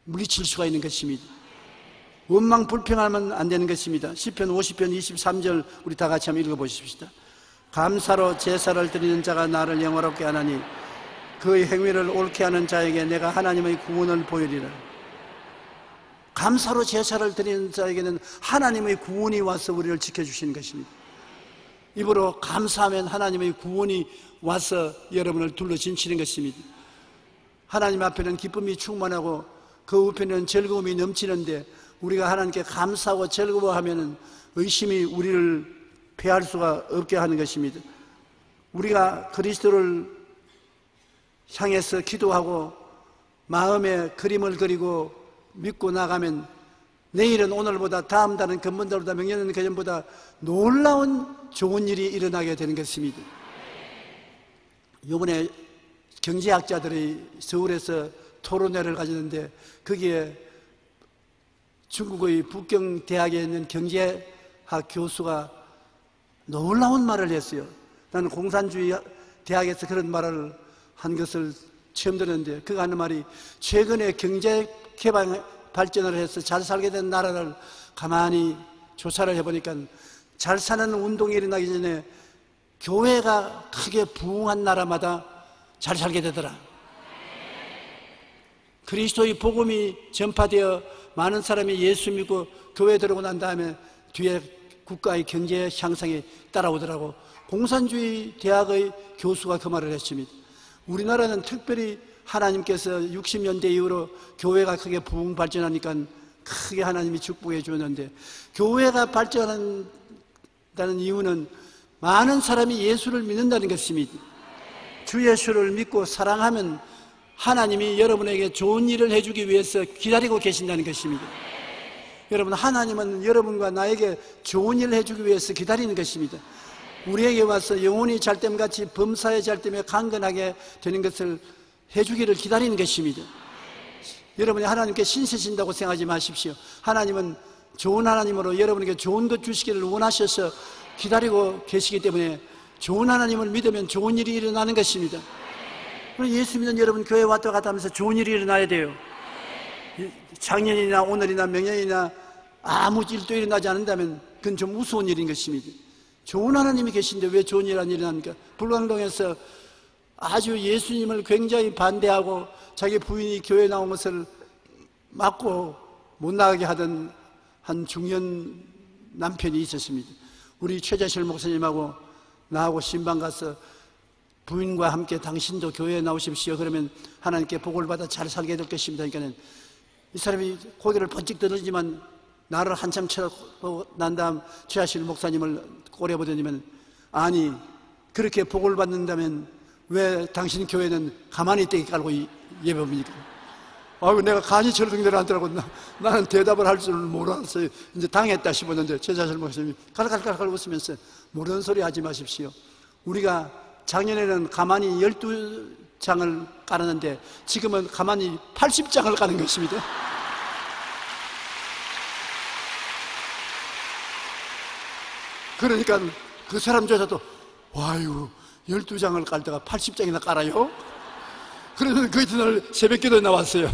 물리칠 수가 있는 것입니다. 원망 불평하면 안 되는 것입니다. 시편 50편 23절 우리 다 같이 한번 읽어보십시다. 감사로 제사를 드리는 자가 나를 영화롭게 하나니 그의 행위를 옳게 하는 자에게 내가 하나님의 구원을 보이리라. 감사로 제사를 드리는 자에게는 하나님의 구원이 와서 우리를 지켜주시는 것입니다. 입으로 감사하면 하나님의 구원이 와서 여러분을 둘러진치는 것입니다. 하나님 앞에는 기쁨이 충만하고 그 우편에는 즐거움이 넘치는데 우리가 하나님께 감사하고 즐거워하면 의심이 우리를 패할 수가 없게 하는 것입니다. 우리가 그리스도를 향해서 기도하고 마음에 그림을 그리고 믿고 나가면 내일은 오늘보다 다음 달은 금번달보다 명년은 그전보다 놀라운 좋은 일이 일어나게 되는 것입니다. 이번에 경제학자들이 서울에서 토론회를 가졌는데 거기에 중국의 북경대학에 있는 경제학 교수가 놀라운 말을 했어요. 나는 공산주의 대학에서 그런 말을 한 것을 처음 들었는데 그가 하는 말이 최근에 경제 개발 발전을 해서 잘 살게 된 나라를 가만히 조사를 해보니까 잘 사는 운동이 일어나기 전에 교회가 크게 부흥한 나라마다 잘 살게 되더라. 그리스도의 복음이 전파되어 많은 사람이 예수 믿고 교회에 들어오고 난 다음에 뒤에 국가의 경제 향상이 따라오더라고. 공산주의 대학의 교수가 그 말을 했습니다. 우리나라는 특별히 하나님께서 60년대 이후로 교회가 크게 부흥 발전하니까 크게 하나님이 축복해 주었는데 교회가 발전한다는 이유는 많은 사람이 예수를 믿는다는 것입니다. 주 예수를 믿고 사랑하면 하나님이 여러분에게 좋은 일을 해주기 위해서 기다리고 계신다는 것입니다. 여러분, 하나님은 여러분과 나에게 좋은 일을 해주기 위해서 기다리는 것입니다. 우리에게 와서 영혼이 잘됨같이 범사의 잘됨에 강건하게 되는 것을 해주기를 기다리는 것입니다. 여러분이 하나님께 신세진다고 생각하지 마십시오. 하나님은 좋은 하나님으로 여러분에게 좋은 것 주시기를 원하셔서 기다리고 계시기 때문에 좋은 하나님을 믿으면 좋은 일이 일어나는 것입니다. 예수 믿는 여러분 교회 왔다 갔다 하면서 좋은 일이 일어나야 돼요. 작년이나 오늘이나 명년이나 아무 일도 일어나지 않는다면 그건 좀 우스운 일인 것입니다. 좋은 하나님이 계신데 왜 좋은 일이 안 일어납니까? 불광동에서 아주 예수님을 굉장히 반대하고 자기 부인이 교회에 나온 것을 막고 못 나가게 하던 한 중년 남편이 있었습니다. 우리 최자실 목사님하고 나하고 신방 가서 부인과 함께 당신도 교회에 나오십시오. 그러면 하나님께 복을 받아 잘 살게 될 것입니다. 그러니까 이 사람이 고개를 번쩍 들었지만 나를 한참 쳐다보고 난 다음 최하실 목사님을 꼬려보더니면, 아니 그렇게 복을 받는다면 왜 당신 교회는 가만히 떼기 깔고 예배합니까? 아유, 내가 간이 철둥대로 하더라고. 나는 대답을 할 줄 몰랐어요. 이제 당했다 싶었는데 최하실 목사님이 칼칼칼칼 웃으면서, 모르는 소리 하지 마십시오. 우리가 작년에는 가만히 12장을 깔았는데 지금은 가만히 80장을 까는 것입니다. 그러니까 그 사람조차도, 와유, 12장을 깔다가 80장이나 깔아요? 그러면 그 이튿날 새벽기도에 나왔어요.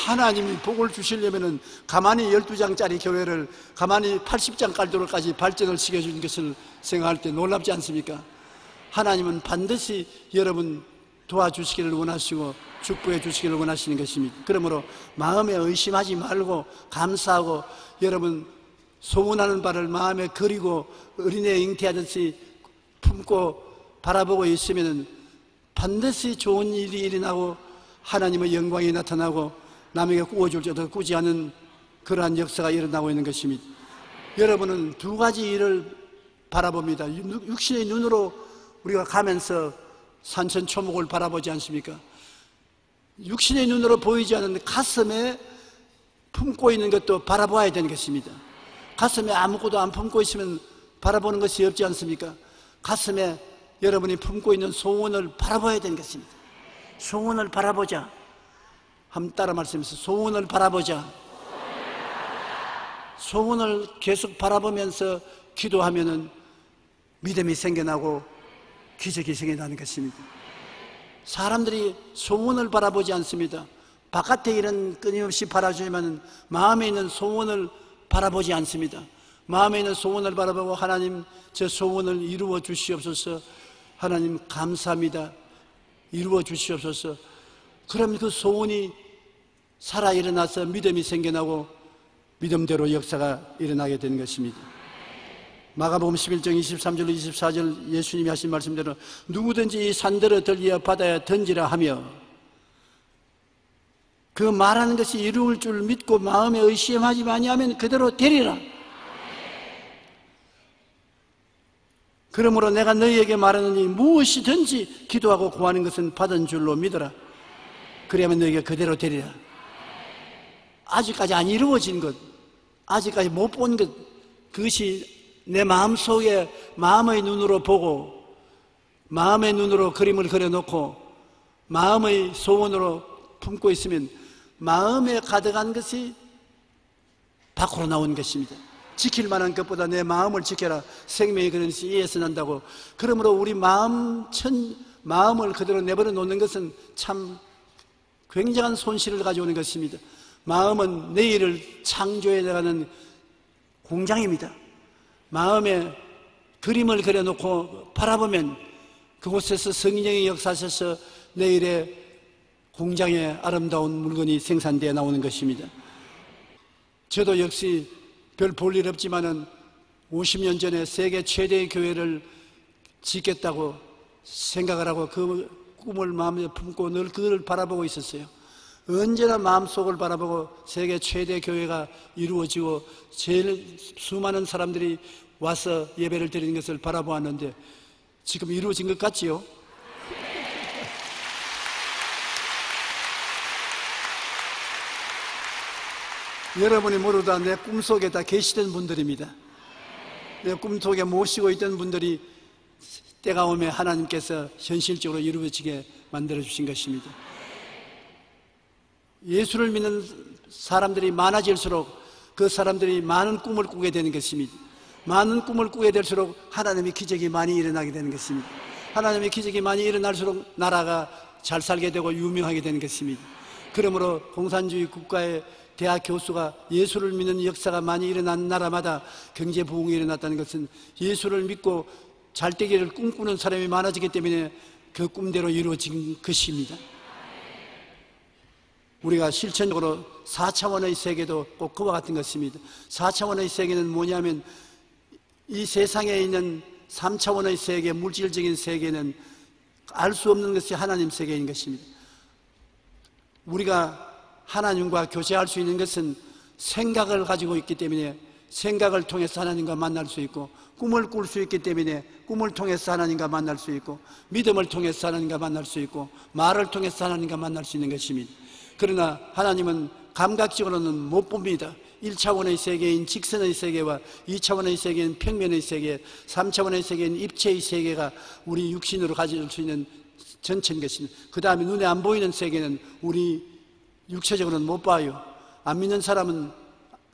하나님이 복을 주시려면 가만히 12장짜리 교회를 가만히 80장 깔도록까지 발전을 시켜주는 것을 생각할 때 놀랍지 않습니까? 하나님은 반드시 여러분 도와주시기를 원하시고 축복해 주시기를 원하시는 것입니다. 그러므로 마음에 의심하지 말고 감사하고, 여러분 소원하는 바를 마음에 그리고 어린애 잉태하듯이 품고 바라보고 있으면 반드시 좋은 일이 일어나고 하나님의 영광이 나타나고 남에게 꾸어줄 때도 꾸지 않은 그러한 역사가 일어나고 있는 것입니다. 여러분은 두 가지 일을 바라봅니다. 육신의 눈으로 우리가 가면서 산천초목을 바라보지 않습니까? 육신의 눈으로 보이지 않는 가슴에 품고 있는 것도 바라봐야 되는 것입니다. 가슴에 아무것도 안 품고 있으면 바라보는 것이 없지 않습니까? 가슴에 여러분이 품고 있는 소원을 바라봐야 되는 것입니다. 소원을 바라보자. 한번 따라 말씀해서, 소원을 바라보자. 소원을 계속 바라보면서 기도하면은 믿음이 생겨나고 기적이 생겨나는 것입니다. 사람들이 소원을 바라보지 않습니다. 바깥의 일은 끊임없이 바라주지만 마음에 있는 소원을 바라보지 않습니다. 마음에 있는 소원을 바라보고, 하나님 저 소원을 이루어 주시옵소서, 하나님 감사합니다, 이루어 주시옵소서. 그러면 그 소원이 살아 일어나서 믿음이 생겨나고 믿음대로 역사가 일어나게 되는 것입니다. 마가복음 11장 23절 24절 예수님이 하신 말씀대로, 누구든지 이 산들을 들려 바다에 던지라 하며, 그 말하는 것이 이루어질 줄 믿고 마음에 의심하지 아니하면 그대로 되리라. 그러므로 내가 너희에게 말하느니 무엇이든지 기도하고 구하는 것은 받은 줄로 믿어라. 그래야만 너희에게 그대로 되리라. 아직까지 안 이루어진 것, 아직까지 못 본 것, 그것이 내 마음속에 마음의 눈으로 보고 마음의 눈으로 그림을 그려놓고 마음의 소원으로 품고 있으면 마음에 가득한 것이 밖으로 나온 것입니다. 지킬 만한 것보다 내 마음을 지켜라. 생명이 그런 이에서 난다고. 그러므로 우리 마음을 그대로 내버려 놓는 것은 참 굉장한 손실을 가져오는 것입니다. 마음은 내일을 창조해 나가는 공장입니다. 마음에 그림을 그려놓고 바라보면 그곳에서 성령의 역사하셔서 내일의 공장에 아름다운 물건이 생산되어 나오는 것입니다. 저도 역시 별 볼 일 없지만은 50년 전에 세계 최대의 교회를 짓겠다고 생각을 하고 그 꿈을 마음에 품고 늘 그걸 바라보고 있었어요. 언제나 마음속을 바라보고 세계 최대 교회가 이루어지고 제일 수많은 사람들이 와서 예배를 드리는 것을 바라보았는데 지금 이루어진 것 같지요? 여러분이 모두 다 내 꿈속에 다 계시던 분들입니다. 내 꿈속에 모시고 있던 분들이 때가 오면 하나님께서 현실적으로 이루어지게 만들어주신 것입니다. 예수를 믿는 사람들이 많아질수록 그 사람들이 많은 꿈을 꾸게 되는 것입니다. 많은 꿈을 꾸게 될수록 하나님의 기적이 많이 일어나게 되는 것입니다. 하나님의 기적이 많이 일어날수록 나라가 잘 살게 되고 유명하게 되는 것입니다. 그러므로 공산주의 국가의 대학 교수가 예수를 믿는 역사가 많이 일어난 나라마다 경제 부흥이 일어났다는 것은 예수를 믿고 잘되기를 꿈꾸는 사람이 많아지기 때문에 그 꿈대로 이루어진 것입니다. 우리가 실천적으로 4차원의 세계도 꼭 그와 같은 것입니다. 4차원의 세계는 뭐냐면 이 세상에 있는 3차원의 세계, 물질적인 세계는 알 수 없는 것이 하나님 세계인 것입니다. 우리가 하나님과 교제할 수 있는 것은 생각을 가지고 있기 때문에 생각을 통해서 하나님과 만날 수 있고, 꿈을 꿀 수 있기 때문에 꿈을 통해서 하나님과 만날 수 있고, 믿음을 통해서 하나님과 만날 수 있고, 말을 통해서 하나님과 만날 수 있는 것입니다. 그러나 하나님은 감각적으로는 못 봅니다. 1차원의 세계인 직선의 세계와 2차원의 세계인 평면의 세계, 3차원의 세계인 입체의 세계가 우리 육신으로 가질 수 있는 전체인 것입니다. 그 다음에 눈에 안 보이는 세계는 우리 육체적으로는 못 봐요. 안 믿는 사람은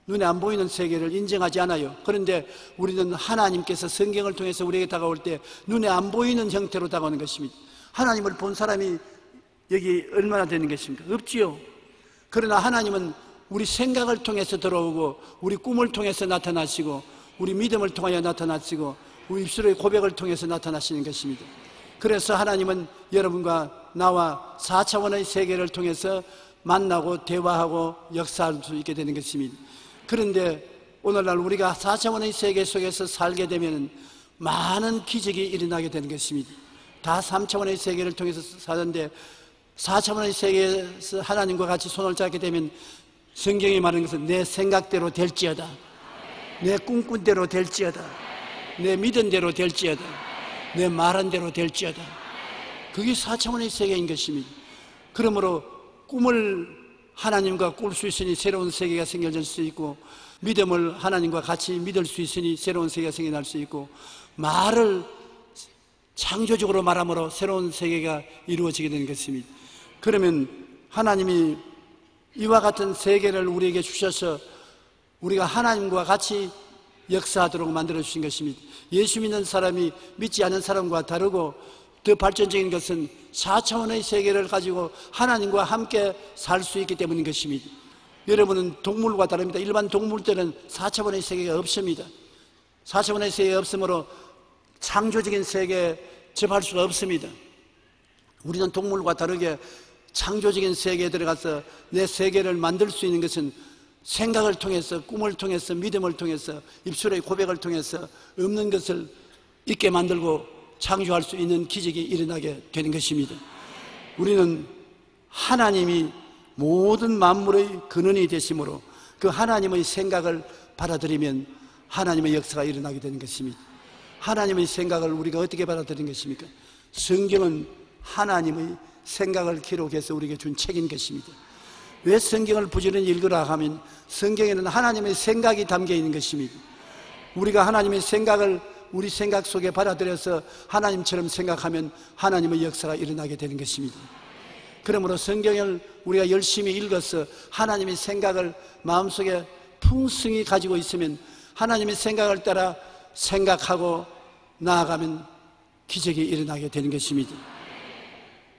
눈에 안 보이는 세계를 인정하지 않아요. 그런데 우리는 하나님께서 성경을 통해서 우리에게 다가올 때 눈에 안 보이는 형태로 다가오는 것입니다. 하나님을 본 사람이 여기 얼마나 되는 것입니까? 없지요. 그러나 하나님은 우리 생각을 통해서 들어오고, 우리 꿈을 통해서 나타나시고, 우리 믿음을 통하여 나타나시고, 우리 입술의 고백을 통해서 나타나시는 것입니다. 그래서 하나님은 여러분과 나와 4차원의 세계를 통해서 만나고 대화하고 역사할 수 있게 되는 것입니다. 그런데 오늘날 우리가 4차원의 세계 속에서 살게 되면 많은 기적이 일어나게 되는 것입니다. 다 3차원의 세계를 통해서 사는데 4차원의 세계에서 하나님과 같이 손을 잡게 되면 성경이 말하는 것은 내 생각대로 될지어다, 내 꿈꾼대로 될지어다, 내 믿은 대로 될지어다, 내 말한 대로 될지어다. 그게 4차원의 세계인 것입니다. 그러므로 꿈을 하나님과 꿀 수 있으니 새로운 세계가 생겨질 수 있고, 믿음을 하나님과 같이 믿을 수 있으니 새로운 세계가 생겨날 수 있고, 말을 창조적으로 말함으로 새로운 세계가 이루어지게 되는 것입니다. 그러면 하나님이 이와 같은 세계를 우리에게 주셔서 우리가 하나님과 같이 역사하도록 만들어 주신 것입니다. 예수 믿는 사람이 믿지 않는 사람과 다르고, 더 발전적인 것은 4차원의 세계를 가지고 하나님과 함께 살 수 있기 때문인 것입니다. 여러분은 동물과 다릅니다. 일반 동물들은 4차원의 세계가 없습니다. 4차원의 세계가 없으므로 창조적인 세계에 접할 수가 없습니다. 우리는 동물과 다르게 창조적인 세계에 들어가서 내 세계를 만들 수 있는 것은 생각을 통해서, 꿈을 통해서, 믿음을 통해서, 입술의 고백을 통해서 없는 것을 있게 만들고 창조할 수 있는 기적이 일어나게 되는 것입니다. 우리는 하나님이 모든 만물의 근원이 되심으로 그 하나님의 생각을 받아들이면 하나님의 역사가 일어나게 되는 것입니다. 하나님의 생각을 우리가 어떻게 받아들이는 것입니까? 성경은 하나님의 생각을 기록해서 우리에게 준 책인 것입니다. 왜 성경을 부지런히 읽으라 하면 성경에는 하나님의 생각이 담겨 있는 것입니다. 우리가 하나님의 생각을 우리 생각 속에 받아들여서 하나님처럼 생각하면 하나님의 역사가 일어나게 되는 것입니다. 그러므로 성경을 우리가 열심히 읽어서 하나님의 생각을 마음속에 풍성히 가지고 있으면 하나님의 생각을 따라 생각하고 나아가면 기적이 일어나게 되는 것입니다.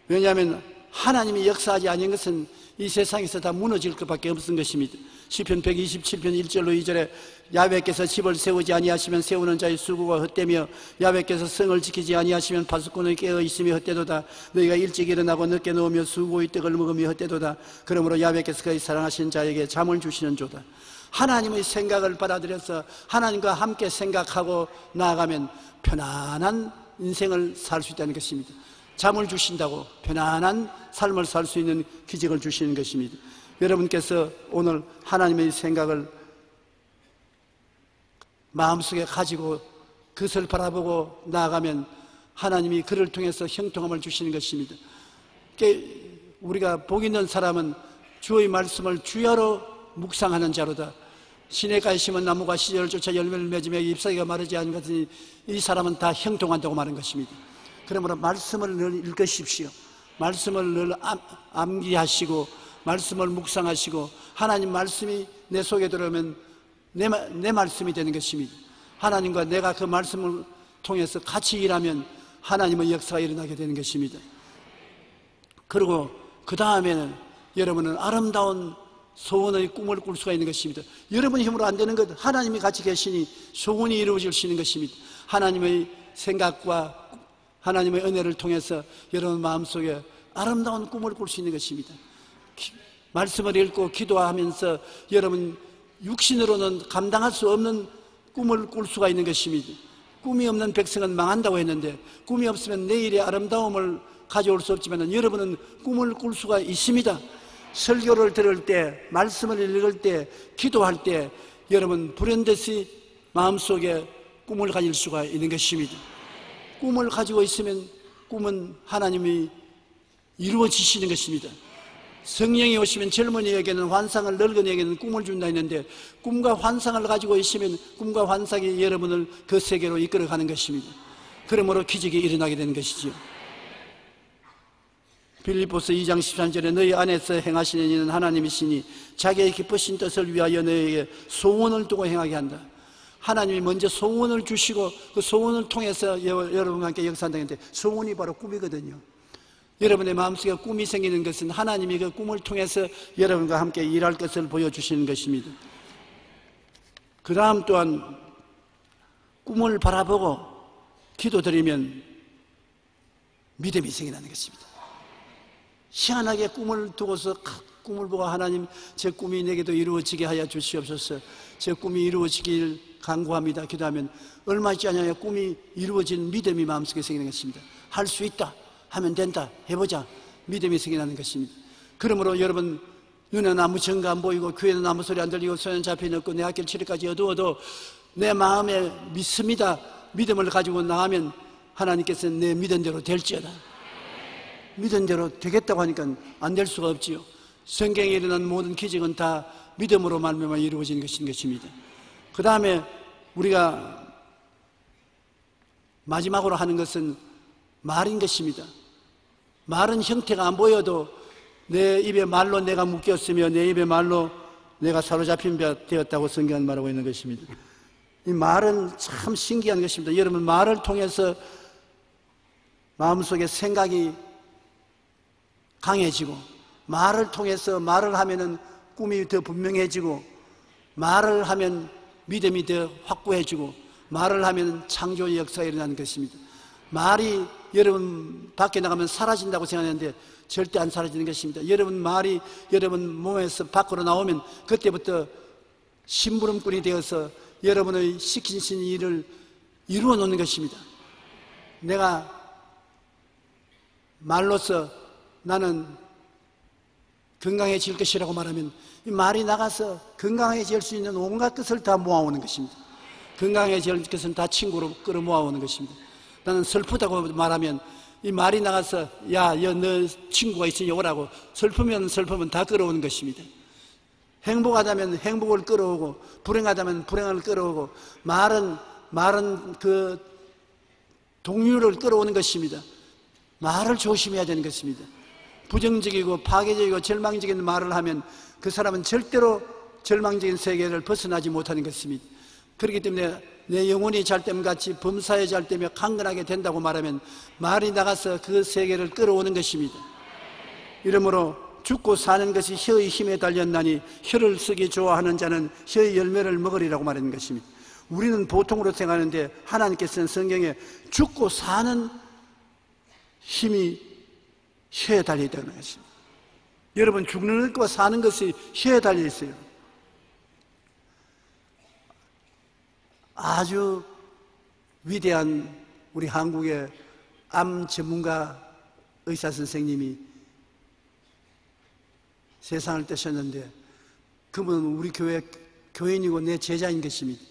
왜냐하면 하나님이 역사하지 않은 것은 이 세상에서 다 무너질 것밖에 없는 것입니다. 시편 127편 1절로 2절에 야훼께서 집을 세우지 아니하시면 세우는 자의 수고가 헛되며 야훼께서 성을 지키지 아니하시면 파수꾼의 깨어 있음이 헛되도다. 너희가 일찍 일어나고 늦게 누우며 수고의 떡을 먹으며 헛되도다. 그러므로 야훼께서 그의 사랑하신 자에게 잠을 주시는 조다. 하나님의 생각을 받아들여서 하나님과 함께 생각하고 나아가면 편안한 인생을 살 수 있다는 것입니다. 잠을 주신다고 편안한 삶을 살 수 있는 기적을 주시는 것입니다. 여러분께서 오늘 하나님의 생각을 마음속에 가지고 그것을 바라보고 나아가면 하나님이 그를 통해서 형통함을 주시는 것입니다. 우리가 복 있는 사람은 주의 말씀을 주야로 묵상하는 자로다. 시냇가에 심은 나무가 시절을 쫓아 열매를 맺으며 잎사귀가 마르지 않은 것이니 이 사람은 다 형통한다고 말한 것입니다. 그러므로 말씀을 늘 읽으십시오. 말씀을 늘 암기하시고 말씀을 묵상하시고 하나님 말씀이 내 속에 들어오면 내 말씀이 되는 것입니다. 하나님과 내가 그 말씀을 통해서 같이 일하면 하나님의 역사가 일어나게 되는 것입니다. 그리고 그 다음에는 여러분은 아름다운 소원의 꿈을 꿀 수가 있는 것입니다. 여러분의 힘으로 안 되는 것, 하나님이 같이 계시니 소원이 이루어질 수 있는 것입니다. 하나님의 생각과 하나님의 은혜를 통해서 여러분 마음속에 아름다운 꿈을 꿀 수 있는 것입니다. 말씀을 읽고 기도하면서 여러분 육신으로는 감당할 수 없는 꿈을 꿀 수가 있는 것입니다. 꿈이 없는 백성은 망한다고 했는데 꿈이 없으면 내일의 아름다움을 가져올 수 없지만 여러분은 꿈을 꿀 수가 있습니다. 설교를 들을 때, 말씀을 읽을 때, 기도할 때 여러분 불현듯이 마음속에 꿈을 가질 수가 있는 것입니다. 꿈을 가지고 있으면 꿈은 하나님이 이루어지시는 것입니다. 성령이 오시면 젊은이에게는 환상을, 늙은이에게는 꿈을 준다 했는데 꿈과 환상을 가지고 있으면 꿈과 환상이 여러분을 그 세계로 이끌어가는 것입니다. 그러므로 기적이 일어나게 되는 것이죠. 빌립보서 2장 13절에 너희 안에서 행하시는 이는 하나님이시니 자기의 기쁘신 뜻을 위하여 너희에게 소원을 두고 행하게 한다. 하나님이 먼저 소원을 주시고 그 소원을 통해서 여러분과 함께 역사한다는데 소원이 바로 꿈이거든요. 여러분의 마음속에 꿈이 생기는 것은 하나님이 그 꿈을 통해서 여러분과 함께 일할 것을 보여주시는 것입니다. 그 다음 또한 꿈을 바라보고 기도드리면 믿음이 생기는 것입니다. 희한하게 꿈을 두고서 꿈을 보고 하나님 제 꿈이 내게도 이루어지게 하여 주시옵소서, 제 꿈이 이루어지길 간구합니다 기도하면 얼마 있지 않아요 꿈이 이루어진 믿음이 마음속에 생기는 것입니다. 할 수 있다, 하면 된다, 해보자, 믿음이 생기는 것입니다. 그러므로 여러분 눈에는 아무 증거 안 보이고 귀에는 아무 소리 안 들리고 손에는 잡히는 없고 내 학교 치료까지 어두워도 내 마음에 믿습니다, 믿음을 가지고 나가면 하나님께서는 내 믿은 대로 될지어다. 믿은 대로 되겠다고 하니까 안 될 수가 없지요. 성경에 일어난 모든 기적은 다 믿음으로 말미암아 이루어진 것입니다. 그 다음에 우리가 마지막으로 하는 것은 말인 것입니다. 말은 형태가 안 보여도 내 입에 말로 내가 묶였으며 내 입에 말로 내가 사로잡힌 바 되었다고 성경은 말하고 있는 것입니다. 이 말은 참 신기한 것입니다. 여러분 말을 통해서 마음속에 생각이 강해지고 말을 통해서 말을 하면은 꿈이 더 분명해지고 말을 하면 믿음이 더 확고해지고 말을 하면 창조의 역사가 일어나는 것입니다. 말이 여러분 밖에 나가면 사라진다고 생각하는데 절대 안 사라지는 것입니다. 여러분 말이 여러분 몸에서 밖으로 나오면 그때부터 심부름꾼이 되어서 여러분의 시키신 일을 이루어 놓는 것입니다. 내가 말로서 나는 건강해질 것이라고 말하면 이 말이 나가서 건강해질 수 있는 온갖 것을 다 모아오는 것입니다. 건강해질 것은 다 친구로 끌어 모아오는 것입니다. 나는 슬프다고 말하면 이 말이 나가서 야, 너 친구가 있으니 오라고 슬프면 다 끌어오는 것입니다. 행복하다면 행복을 끌어오고 불행하다면 불행을 끌어오고 말은 그 동료를 끌어오는 것입니다. 말을 조심해야 되는 것입니다. 부정적이고 파괴적이고 절망적인 말을 하면 그 사람은 절대로 절망적인 세계를 벗어나지 못하는 것입니다. 그렇기 때문에 내 영혼이 잘됨 같이 범사에 잘되며 강건하게 된다고 말하면 말이 나가서 그 세계를 끌어오는 것입니다. 이러므로 죽고 사는 것이 혀의 힘에 달렸나니 혀를 쓰기 좋아하는 자는 혀의 열매를 먹으리라고 말하는 것입니다. 우리는 보통으로 생각하는데 하나님께서는 성경에 죽고 사는 힘이 혀에 달려있다는 것입니다. 여러분 죽는 것과 사는 것이 혀에 달려있어요. 아주 위대한 우리 한국의 암 전문가 의사 선생님이 세상을 떠셨는데 그분은 우리 교회 교인이고 내 제자인 것입니다.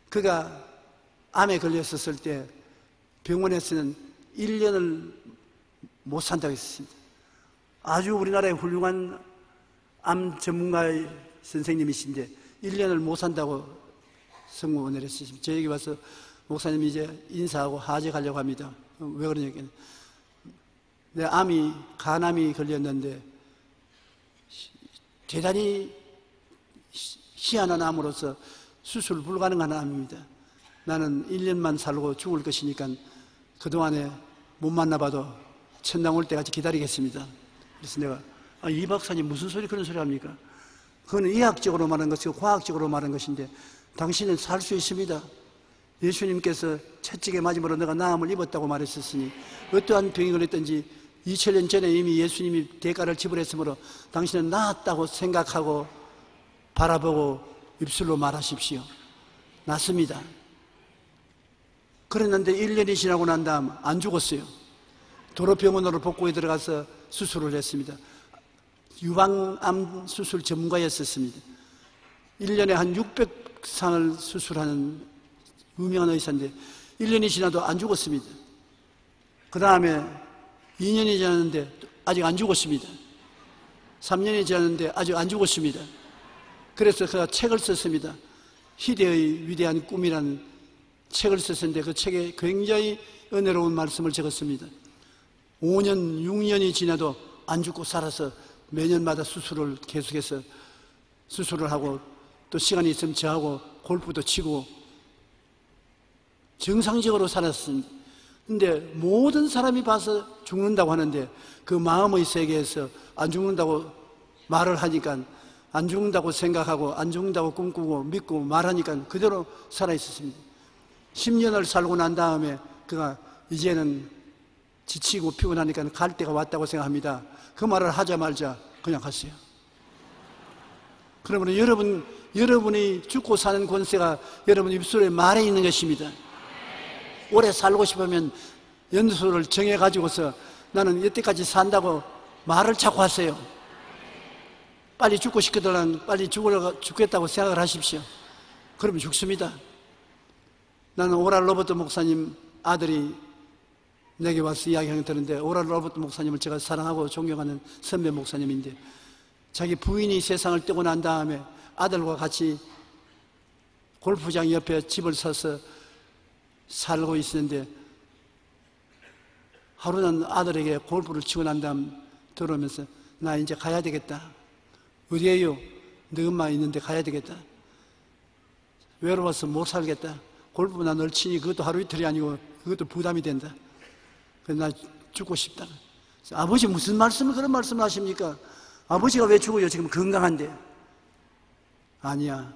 그가 암에 걸렸었을 때 병원에서는 1년을 못 산다고 했습니다. 아주 우리나라의 훌륭한 암 전문가 선생님이신데 1년을 못 산다고 성공을 했습니다. 저에게 와서 목사님 이제 인사하고 하직하려고 합니다. 왜 그러냐면 내 간암이 걸렸는데 대단히 희한한 암으로서 수술 불가능한 암입니다. 나는 1년만 살고 죽을 것이니까 그동안에 못 만나봐도 천당 올 때까지 기다리겠습니다. 그래서 내가 이 박사님 무슨 소리 그런 소리 합니까? 그건 의학적으로 말하는 것이고 과학적으로 말하는 것인데 당신은 살 수 있습니다. 예수님께서 채찍에 맞음으로 내가 나음을 입었다고 말했었으니 어떠한 병이 걸렸든지 2000년 전에 이미 예수님이 대가를 지불했으므로 당신은 나았다고 생각하고 바라보고 입술로 말하십시오. 낫습니다. 그랬는데 1년이 지나고 난 다음 안 죽었어요. 도로병원으로 복구에 들어가서 수술을 했습니다. 유방암 수술 전문가였었습니다. 1년에 한 600상을 수술하는 유명한 의사인데 1년이 지나도 안 죽었습니다. 그 다음에 2년이 지났는데 아직 안 죽었습니다. 3년이 지났는데 아직 안 죽었습니다. 그래서 그가 책을 썼습니다. 희대의 위대한 꿈이라는 책을 썼는데 그 책에 굉장히 은혜로운 말씀을 적었습니다. 5년, 6년이 지나도 안 죽고 살아서 매년마다 수술을 계속해서 수술을 하고 또 시간이 있으면 저하고 골프도 치고 정상적으로 살았습니다. 근데 모든 사람이 봐서 죽는다고 하는데 그 마음의 세계에서 안 죽는다고 말을 하니까 안 죽는다고 생각하고 안 죽는다고 꿈꾸고 믿고 말하니까 그대로 살아있었습니다. 10년을 살고 난 다음에 그가 이제는 지치고 피곤하니까 갈 때가 왔다고 생각합니다. 그 말을 하자마자 그냥 갔어요. 그러므로 여러분이 죽고 사는 권세가 여러분 입술에 말에 있는 것입니다. 오래 살고 싶으면 연수를 정해가지고서 나는 여태까지 산다고 말을 자꾸 하세요. 빨리 죽고 싶거든 빨리 죽겠다고 생각을 하십시오. 그러면 죽습니다. 나는 오랄 로버트 목사님 아들이 내게 와서 이야기하는 거 들었는데 오랄 로버트 목사님을 제가 사랑하고 존경하는 선배 목사님인데 자기 부인이 세상을 떼고 난 다음에 아들과 같이 골프장 옆에 집을 사서 살고 있었는데 하루는 아들에게 골프를 치고 난 다음 들어오면서 나 이제 가야 되겠다. 어디에요? 너 엄마 있는데 가야 되겠다. 외로워서 못 살겠다. 골프나 널 치니 그것도 하루 이틀이 아니고 그것도 부담이 된다. 그래서 나 죽고 싶다. 아버지 무슨 말씀을 그런 말씀을 하십니까? 아버지가 왜 죽어요? 지금 건강한데. 아니야.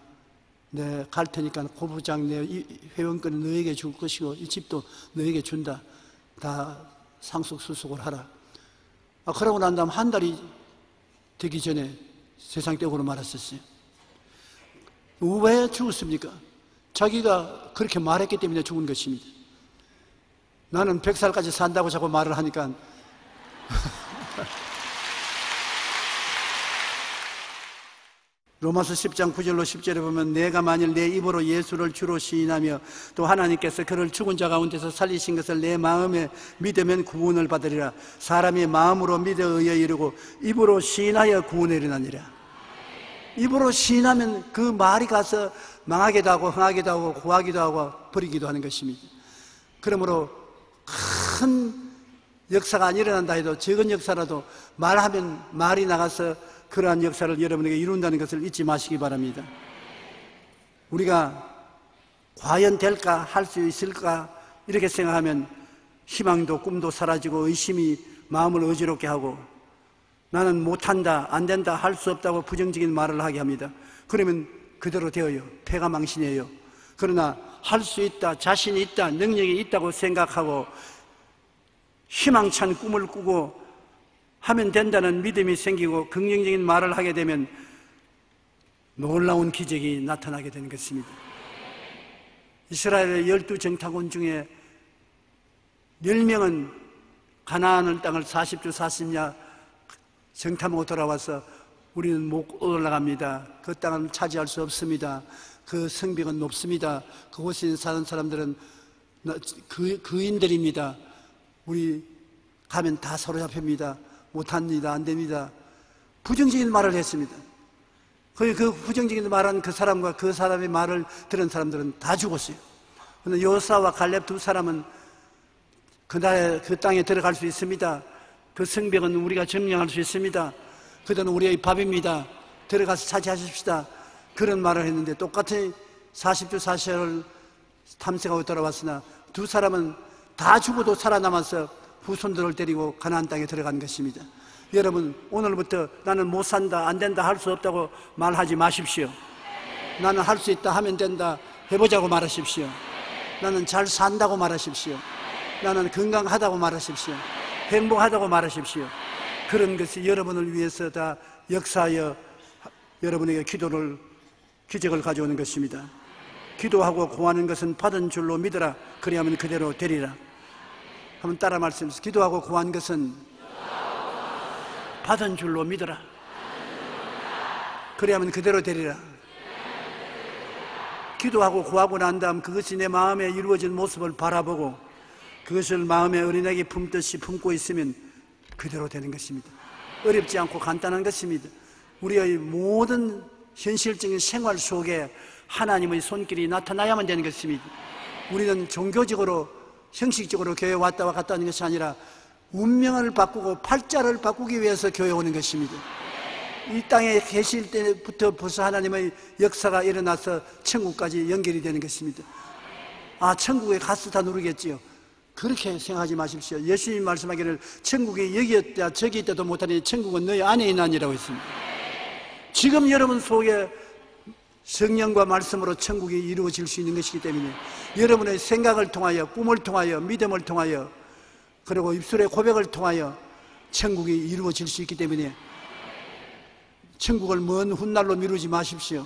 내 갈 테니까 골프장 내 회원권은 너에게 줄 것이고 이 집도 너에게 준다. 다 상속수속을 하라. 그러고 난 다음 한 달이 되기 전에 세상 떼고로 말았었어요. 왜 죽었습니까? 자기가 그렇게 말했기 때문에 죽은 것입니다. 나는 100살까지 산다고 자꾸 말을 하니까 로마서 10장 9절로 10절에 보면 내가 만일 내 입으로 예수를 주로 시인하며 또 하나님께서 그를 죽은 자 가운데서 살리신 것을 내 마음에 믿으면 구원을 받으리라. 사람이 마음으로 믿어 의에 이르고 입으로 시인하여 구원에 이르나니라. 입으로 시인하면 그 말이 가서 망하기도 하고 흥하기도 하고 구하기도 하고 버리기도 하는 것입니다. 그러므로 큰 역사가 안 일어난다 해도 적은 역사라도 말하면 말이 나가서 그러한 역사를 여러분에게 이룬다는 것을 잊지 마시기 바랍니다. 우리가 과연 될까? 할 수 있을까? 이렇게 생각하면 희망도 꿈도 사라지고 의심이 마음을 어지럽게 하고 나는 못한다, 안 된다, 할 수 없다고 부정적인 말을 하게 합니다. 그러면 그대로 되어요. 패가 망신이에요. 그러나 할 수 있다, 자신이 있다, 능력이 있다고 생각하고 희망찬 꿈을 꾸고 하면 된다는 믿음이 생기고 긍정적인 말을 하게 되면 놀라운 기적이 나타나게 되는 것입니다. 이스라엘의 12정탐꾼 중에 10명은 가나안 땅을 40주 40야 정탐하고 돌아와서 우리는 못 올라갑니다. 그 땅은 차지할 수 없습니다. 그 성벽은 높습니다. 그곳에 사는 사람들은 그인들입니다. 우리 가면 다 사로잡힙니다. 못합니다. 안 됩니다. 부정적인 말을 했습니다. 그 부정적인 말한 그 사람과 그 사람의 말을 들은 사람들은 다 죽었어요. 그런데 요사와 갈렙 두 사람은 그날에 그 땅에 들어갈 수 있습니다. 그 성벽은 우리가 점령할 수 있습니다. 그들은 우리의 밥입니다. 들어가서 차지하십시다. 그런 말을 했는데 똑같이 40주 40일을 탐색하고 돌아왔으나 두 사람은 다 죽어도 살아남아서 후손들을 데리고 가나안 땅에 들어간 것입니다. 여러분 오늘부터 나는 못 산다, 안 된다, 할 수 없다고 말하지 마십시오. 나는 할 수 있다, 하면 된다, 해보자고 말하십시오. 나는 잘 산다고 말하십시오. 나는 건강하다고 말하십시오. 행복하다고 말하십시오. 그런 것이 여러분을 위해서 다 역사하여 여러분에게 기적을 가져오는 것입니다. 기도하고 구하는 것은 받은 줄로 믿으라. 그리하면 그대로 되리라. 한번 따라 말씀하세요. 기도하고 구한 것은 받은 줄로 믿으라. 그래야만 그대로 되리라. 기도하고 구하고 난 다음 그것이 내 마음에 이루어진 모습을 바라보고 그것을 마음에 어린아기 품듯이 품고 있으면 그대로 되는 것입니다. 어렵지 않고 간단한 것입니다. 우리의 모든 현실적인 생활 속에 하나님의 손길이 나타나야만 되는 것입니다. 우리는 종교적으로 형식적으로 교회 왔다 갔다 하는 것이 아니라 운명을 바꾸고 팔자를 바꾸기 위해서 교회 오는 것입니다. 이 땅에 계실 때부터 벌써 하나님의 역사가 일어나서 천국까지 연결이 되는 것입니다. 아, 천국에 가서 다 누르겠지요. 그렇게 생각하지 마십시오. 예수님 말씀하기를 천국이 여기 있다 저기 있다도 못하니 천국은 너희 안에 있나니라고 했습니다. 지금 여러분 속에 성령과 말씀으로 천국이 이루어질 수 있는 것이기 때문에 여러분의 생각을 통하여 꿈을 통하여 믿음을 통하여 그리고 입술의 고백을 통하여 천국이 이루어질 수 있기 때문에 천국을 먼 훗날로 미루지 마십시오.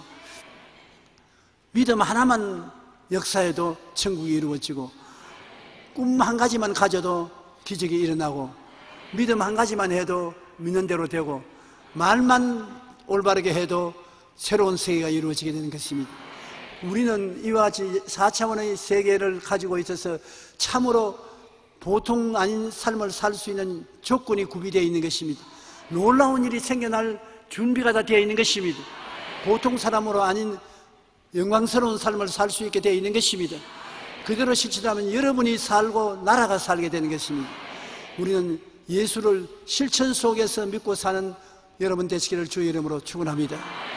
믿음 하나만 역사해도 천국이 이루어지고 꿈 한 가지만 가져도 기적이 일어나고 믿음 한 가지만 해도 믿는 대로 되고 말만 올바르게 해도 새로운 세계가 이루어지게 되는 것입니다. 우리는 이와 같이 4차원의 세계를 가지고 있어서 참으로 보통 아닌 삶을 살 수 있는 조건이 구비되어 있는 것입니다. 놀라운 일이 생겨날 준비가 다 되어 있는 것입니다. 보통 사람으로 아닌 영광스러운 삶을 살 수 있게 되어 있는 것입니다. 그대로 실천하면 여러분이 살고 나라가 살게 되는 것입니다. 우리는 예수를 실천 속에서 믿고 사는 여러분 되시기를 주의 이름으로 축원합니다.